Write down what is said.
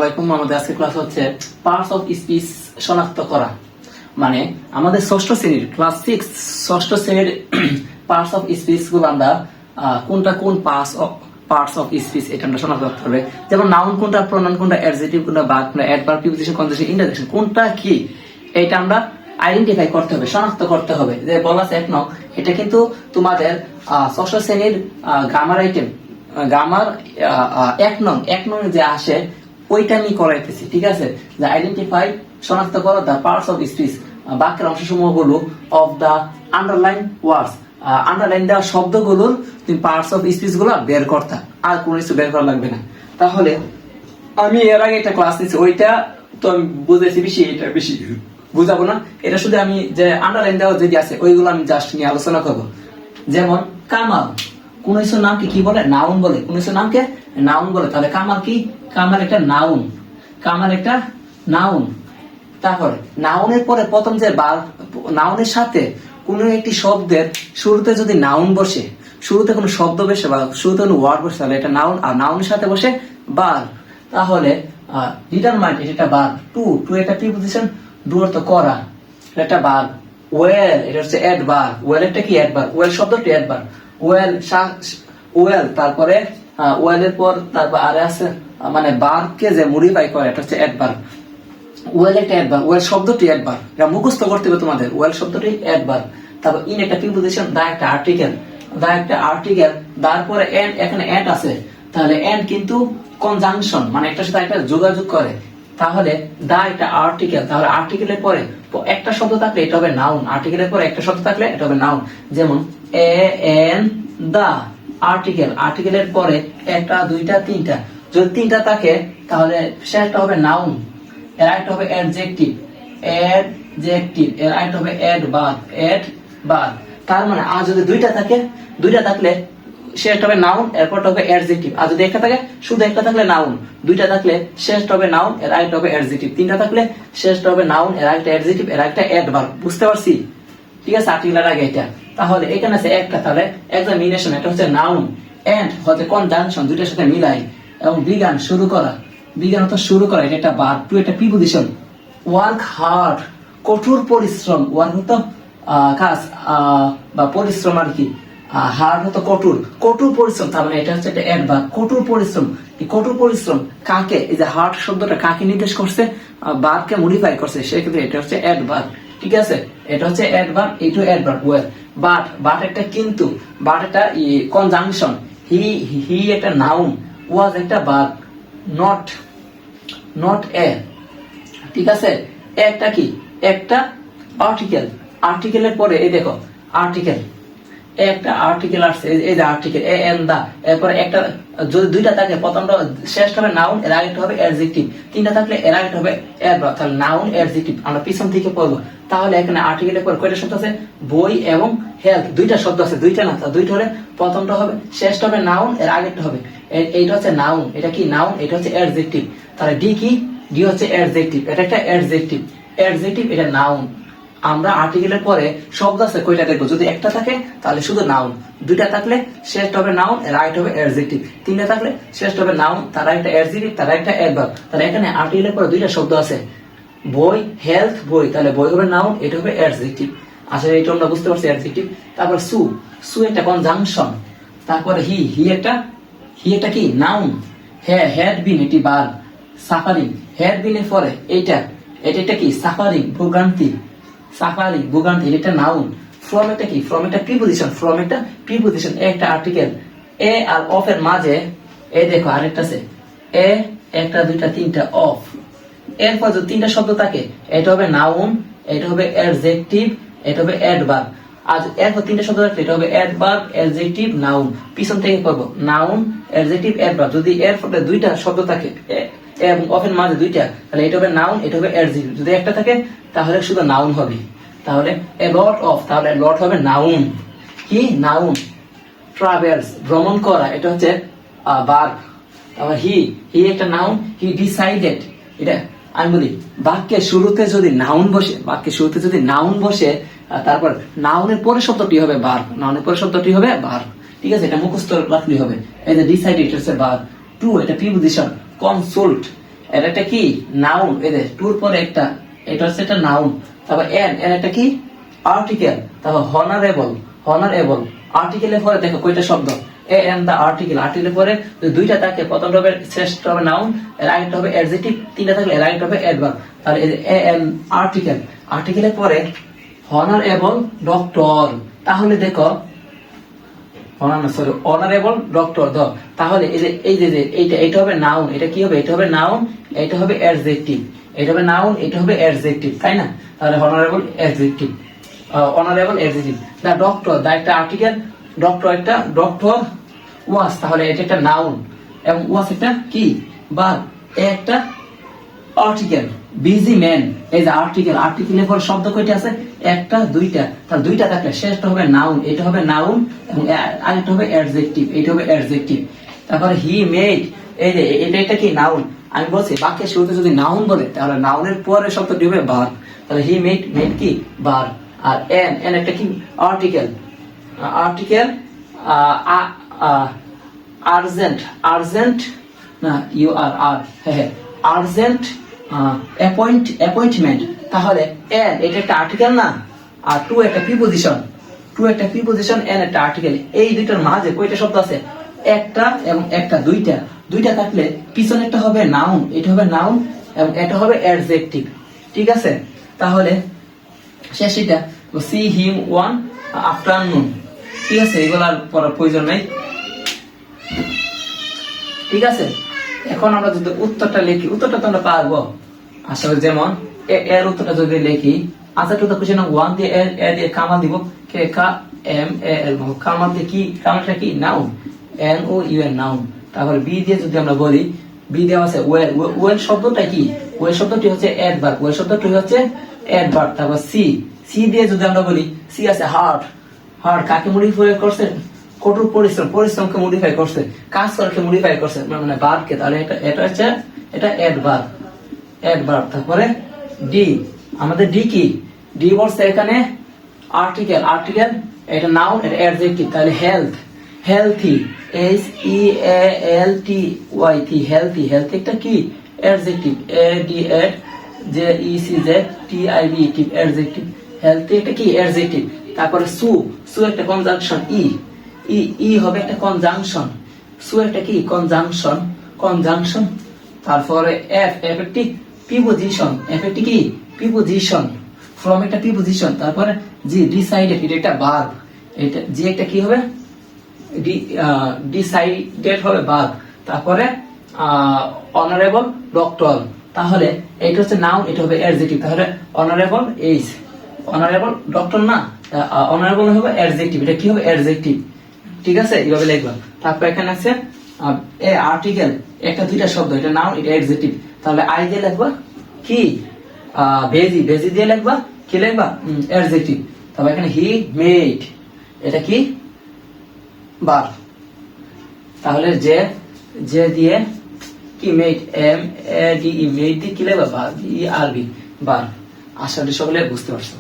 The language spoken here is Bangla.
আলাইকুম। আমাদের আজকে ক্লাস হচ্ছে পার্টস অফ স্পিচ শনাক্ত করা। মানে আমাদের ষষ্ঠ শ্রেণীর ক্লাস 6 ষষ্ঠ শ্রেণীর পার্টস অফ স্পিচ গুলো আমরা কোনটা কোন পার্টস অফ স্পিচ এটা আমরা শনাক্ত করতে হবে। যেমন নাউন কোনটা, প্রোনাউন কোনটা, অ্যাডজেক্টিভ কোনটা, ভার্ব কোনটা, অ্যাডভার্ব, প্রিপোজিশন, কনজাংশন, ইন্টারজেকশন কোনটা কি, এটা আমরা আইডেন্টিফাই করতে হবে, শনাক্ত করতে হবে। যে বলা আছে 1 নং, এটা কিন্তু তোমাদের ষষ্ঠ শ্রেণীর গ্রামার আইটেম, গ্রামার 1 নং যে আসে ওইটা আমি করাইতেছি, ঠিক আছে? যে আইডেন্টিফাই শনাক্ত করো দ্য পার্টস অফ স্পিচ, বাক্যের অংশসমূহগুলো of the underline words, underline দেওয়া শব্দগুলোর তুমি পার্টস অফ স্পিচ গুলো বের করতা, আর কোনো কিছু বের করা লাগবে না। তাহলে আমি এর আগে একটা ক্লাস নিচ্ছি, ওইটা তো আমি বুঝেছি বেশি, এটা বেশি বুঝাবো না। এটা শুধু আমি যে আন্ডারলাইন দেওয়া যদি আছে ওইগুলো আমি জাস্ট নিয়ে আলোচনা করবো। যেমন কামাল, কোন কিছুর নামকে কি বলে? নাউন বলে। কোন কিছুর নামকে নাউন বলে। তাহলে কামাল কি? কামাল একটা নাউন, কামাল একটা নাউন। তারপরে নাউনের পরে প্রথম যে নাউনের সাথে কোন একটি শব্দের শুরুতে যদি নাউন বসে, শুরুতে কোনো শব্দ বসে বা শুরুতে কোনো ওয়ার্ড বসে, তাহলে এটা নাউন। আর নাউনের সাথে বসে বার, তাহলে ডিটারমাইন্ড এটা বার। টু এটা প্রিপোজিশন, ডু অর্থ করা, এটা বার। ওয়েল এটা হচ্ছে অ্যাডভার্ব, ওয়েল এটা কি? অ্যাডভার্ব। ওয়েল শব্দটি অ্যাডভার্ব। ওয়েল তারপরে ওয়েলের পর তারপর আরে আছে মানে বারকে যে মডিফাই করে, এটা হচ্ছে অ্যাডভার্ব। ওয়েল একটা অ্যাডভার্ব, ওয়েল শব্দটি অ্যাডভার্ব, এটা মুখস্থ করতে হবে তোমাদের। ওয়েল শব্দটি অ্যাডভার্ব। তারপর ইন একটা প্রিপোজিশন, দা একটা আর্টিকেল, দা একটা আর্টিকেল, তারপরে এন্ড, এখানে এন্ড আছে, তাহলে এন্ড কিন্তু কনজাংশন, মানে একটার সাথে একটা যোগাযোগ করে। তাহলে দা একটা আর্টিকেল, তাহলে আর্টিকেলের পরে একটা শব্দ থাকলে এটা হবে নাউন, আর্টিকেলের পরে একটা শব্দ থাকলে এটা হবে নাউন। যেমন এ এন দা আর্টিকেল, আর্টিকেলের পরে একটা, দুইটা, তিনটা, যদি তিনটা থাকে তাহলে সেটা হবে নাউন। এর আরেকটা হবে অ্যাডজেক্টিভ, অ্যাডজেক্টিভ। এর আরেকটা হবে অ্যাডভার্ব, অ্যাডভার্ব। তার মানে আর যদি দুইটা থাকে, দুইটা থাকলে শেষটা হবে নাউন, এরপরটা হবে অ্যাডজেক্টিভ। আর যদি একটা থাকে, শুধু একটা থাকলে নাউন, দুইটা থাকলে শেষটা হবে নাউন, এর আরেকটা হবে অ্যাডজেক্টিভ, তিনটা থাকলে শেষটা হবে নাউন, এর আরেকটা অ্যাডজেক্টিভ, এর আরেকটা অ্যাডভার্ব। বুঝতে পারছি? ঠিক আছে, আর্টিকেলের আগে এটা। তাহলে এখানে আছে একটা, তাহলে এক্সামিনেশন এটা হচ্ছে নাউন, এন্ড হচ্ছে কনজাংশন, দুইটার সাথে মিলাই, এবং বিজ্ঞান শুরু করা, বিজ্ঞান তো শুরু করা, এটা একটা ভার্ব। টু এটা প্রিপোজিশন। ওয়ার্ক হার্ড কঠোর পরিশ্রম, ওয়ার্ক হতো কাজ বা পরিশ্রম আর কি, হার্ড হতো কঠোর, কঠোর পরিশ্রম, তার মানে এটা হচ্ছে একটা অ্যাডভার্ব। কঠোর পরিশ্রম, এই কঠোর পরিশ্রম কাকে, এই যে হার্ড শব্দটা কাকে নির্দেশ করছে? ভার্বকে মডিফাই করছে, সেক্ষেত্রে এটা হচ্ছে অ্যাডভার্ব। ঠিক আছে, এটা হচ্ছে অ্যাডভার্ব, এইটা অ্যাডভার্ব। ওয়েল বাট একটা কিন্তু, বাট একটা কনজাংশন। হি একটা নাউন, ওয়াজ একটা ভার্ব, নট এ। ঠিক আছে, একটা কি? একটা আর্টিকেল, আর্টিকেলের পরে এই দেখো আর্টিকেল, একটা আর্টিকেল আসছে, এই যে আর্টিকেল এ এন দা, এরপরে একটা যদি দুইটা থাকে, প্রথমটা শেষটা হবে নাউন, এর আগেটা হবে অ্যাডজেক্টিভ, তিনটা থাকলে এর আগেটা হবে অ্যাডভার্ব। তাহলে নাউন, অ্যাডজেক্টিভ আমরা পিছন থেকে পড়বো। তাহলে এখানে আর্টিকেলের পর কয়টা শব্দ আছে? বই এবং হেলথ, দুইটা শব্দ আছে, দুইটা না, দুইটা হলে প্রথমটা হবে, শেষটা হবে নাউন, এর আগেটা হবে, এইটা হচ্ছে নাউন, এটা কি নাউন, এটা হচ্ছে অ্যাডজেক্টিভ। তাহলে ডি কি? ডি হচ্ছে অ্যাডজেক্টিভ, এটা একটা অ্যাডজেক্টিভ, অ্যাডজেক্টিভ এটা নাউন। আমরা আর্টিকেলের পরে শব্দ আছে কয়টা দেখবো? যদি একটা থাকে তাহলে শুধু নাউন, দুইটা থাকলে শেষটা হবে নাউন, এর আগেটা হবে অ্যাডজেক্টিভ, তিনটা থাকলে শেষটা হবে নাউন, তার একটা অ্যাডজেক্টিভ, তার একটা অ্যাডভার্ব। তাহলে এখানে আর্টিকেলের পরে দুইটা শব্দ আছে, বই, হেলথ, বই, তাহলে বই হবে নাউন, এটা হবে অ্যাডজেক্টিভ। আসলে এটা আমরা বুঝতে পারছি অ্যাডজেক্টিভ। তারপর সু একটা কনজাংশন। তারপরে হি একটা কি? নাউন। হ্যাড বিন এটি ভার্ব। সাফারিং, হ্যাড বিন এর পরে এটা কি? সাফারিং, ভোগান্তি, সাফারিং, ভোগান্তি, এটা নাউন। ফ্রম একটা কি? ফ্রম একটা প্রিপোজিশন, ফ্রম একটা প্রিপোজিশন, একটা আর্টিকেল। এ আর অফ এর মাঝে এই দেখো আরেকটা আছে, এ একটা, দুইটা, তিনটা, অফ। এরপর যদি তিনটা শব্দ থাকে, এটা হবে নাউন, এটা হবে অ্যাডজেক্টিভ, এটা হবে অ্যাডভার্ব। আর এরপর তিনটা শব্দ থাকলে এটা হবে অ্যাডভার্ব, অ্যাডজেক্টিভ, নাউন। পিছন থেকে করবো নাউন, অ্যাডজেক্টিভ, অ্যাডভার্ব। যদি এর পরে দুইটা শব্দ থাকে এবং অফের মাঝে দুইটা, তাহলে এটা হবে নাউন, এটা হবে অ্যাডজেক্টিভ। যদি একটা থাকে তাহলে শুধু নাউন হবে। তাহলে এ লট অফ, তাহলে লট হবে নাউন, কি? নাউন। ট্রাভেলস ভ্রমণ করা, এটা হচ্ছে ভার্ব। তারপর হি একটা নাউন, হি ডিসাইডেড, এটা আমি বলি বাক্যের শুরুতে যদি নাউন বসে, বাক্যের শুরুতে যদি নাউন বসে, তারপর নাউনের পরে শব্দটি হবে ভার্ব, নাউনের পরে শব্দটি হবে ভার্ব। ঠিক আছে, এটা মুখস্থ রাখলেই হবে। এই যে ডিসাইডেড এটা হচ্ছে ভার্ব। টু এটা প্রিপোজিশন। কনসাল্ট এটা একটা কি নাউন, এদের টুর পরে একটা, এটা হচ্ছে একটা নাউন। তারপর এন, এন একটা কি আর্টিকেল। তারপর হনারেবল, হনারেবল আর্টিকেলের পরে দেখো কয়টা শব্দ, এ এন দা আর্টিকেল, আর্টিকেলের পরে দুইটা থাকে, প্রথমটা হবে শ্রেষ্ঠ হবে নাউন, এর আগেরটা হবে অ্যাডজেক্টিভ, তিনটা থাকলে এর আগেরটা হবে অ্যাডভার্ব। তাহলে এ এন আর্টিকেল, আর্টিকেলের পরে হনারেবল ডক্টর। তাহলে দেখো অনারেবল ডক্টর দ, তাহলে এই যে এইটা হবে নাউন, এটা কি হবে, এটা হবে নাউন, এটা হবে অ্যাডজেক্টিভ, এটা হবে নাউন, এটা হবে অ্যাডজেক্টিভ, তাই না? তাহলে অনারেবল অ্যাডজেক্টিভ, অনারেবল অ্যাডজেক্টিভ। দা ডক্টর, দা একটা আর্টিকেল, ডক্টর একটা, ডক্টর ওয়াস, তাহলে এটা একটা নাউন এবং ওয়াস একটা কি ভার্ব, একটা আর্টিকেল। বিজি ম্যান, এই যে আর্টিকেল, আর্টিকেলের পর শব্দ কয়টা আছে, একটা দুইটা, তার দুইটা থাকলে শেষটা হবে নাউন, এটা হবে নাউন এবং আগেরটা হবে অ্যাডজেক্টিভ, এটা হবে অ্যাডজেক্টিভ। তারপরে হি মেড, এই যে এটা একটা কি নাউন, আমি বলছি বাক্যের শুরুতে যদি নাউন বলে তাহলে নাউনের পরে শব্দটি হবে ভার্ব, তাহলে হি মেড, মেড কি ভার্ব। আর এন, এন একটা কি আর্টিকেল, আর্টিকেল আর্জেন্ট, আর্জেন্ট না ইউ আর আর, হ্যাঁ আর্জেন্ট অ্যাপয়েন্টমেন্ট। তাহলে এন এটা একটা আর্টিকেল না, আর টু একটা প্রিপোজিশন, টু একটা প্রিপোজিশন, এন একটা আর্টিকেল, এই দুইটার মাঝে কয়টা শব্দ আছে, একটা এবং একটা, দুইটা, দুইটা থাকলে পিছনে একটা হবে নাউন, এটা হবে নাউন এবং এটা হবে অ্যাডজেক্টিভ, ঠিক আছে? তাহলে শেষ এটা সি হিম ওয়ান আফটারনুন, ঠিক আছে? এগুলো আর পড়ার প্রয়োজন নাই, ঠিক আছে? এখন আমরা যদি উত্তরটা লিখি, উত্তরটা তো আমরা পারবো আসলে, যেমন এর উত্তরটা যদি লিখি, answer to the question one দিয়ে এ দিয়ে কামা দিব, কে কা এম এ এল, কামা দিয়ে কি, কামাটা কি noun, N O U N noun. তারপর বি দিয়ে যদি আমরা বলি, বি দেওয়া আছে ওয়েল, ওয়েল শব্দটা কি, ওয়েল শব্দটি হচ্ছে অ্যাডভার্ব, ওয়েল শব্দটি হচ্ছে অ্যাডভার্ব। তারপর সি, সি দিয়ে যদি আমরা বলি, সি আছে হার্ড, হার্ড কাকে মডিফাই করছে, কঠোর পরিশ্রম, পরিশ্রমকে মডিফাই করছে, কাজ করাকে মডিফাই করছে, মানে ভার্বকে, তাহলে এটা হচ্ছে এটা অ্যাডভার্ব, অ্যাডভার্ব। তারপরে ডি, আমাদের ডি কি, ডি বলছে এখানে আর্টিকেল, আর্টিকেল এটা নাউন, এটা অ্যাডজেক্টিভ, তাহলে health, healthy, H E A L T Y T, healthy, health একটা কি অ্যাডজেক্টিভ, এ ডি এড J E C J T I B T, adjective, healthy একটা কি অ্যাডজেক্টিভ। তারপরে সু, সু একটা কনজাংশন, ই ই ই হবে একটা কনজাংশন, সু একটা কি কনজাংশন, কনজাংশন। তারপরে এফ, এফ একটি প্রিপোজিশন, এফ একটি কি প্রিপোজিশন, ফ্রম একটা প্রিপোজিশন। তারপরে জি ডিসাইডেড, এটা একটা ভার্ব, এটা জি একটা কি হবে ডিসাইডেড হবে ভার্ব। তারপরে অনারেবল ডক্টর, তাহলে এটা হচ্ছে নাউন, এটা হবে অ্যাডজেক্টিভ, তাহলে অনারেবল এইজ, অনারেবল ডক্টর না, অনারেবল হবে অ্যাডজেক্টিভ, এটা কি হবে অ্যাডজেক্টিভ, ঠিক আছে? এইভাবে লিখলাম। তারপর এখানে আছে এ আর্টিকেল, একটা দুইটা শব্দ, এটা নাউন, এটা অ্যাডজেক্টিভ, তাহলে আই দিয়ে লিখবা কি ভেজি, ভেজি দিয়ে লিখবা কি লিখবা অ্যাডজেক্টিভ। তারপর এখানে হি মেড, এটা কি ভার্ব, তাহলে যে, যে দিয়ে কি made, M A D E, made দিয়ে কি লিখবা verb, E R B verb. আশা করি সকলে বুঝতে পারছো।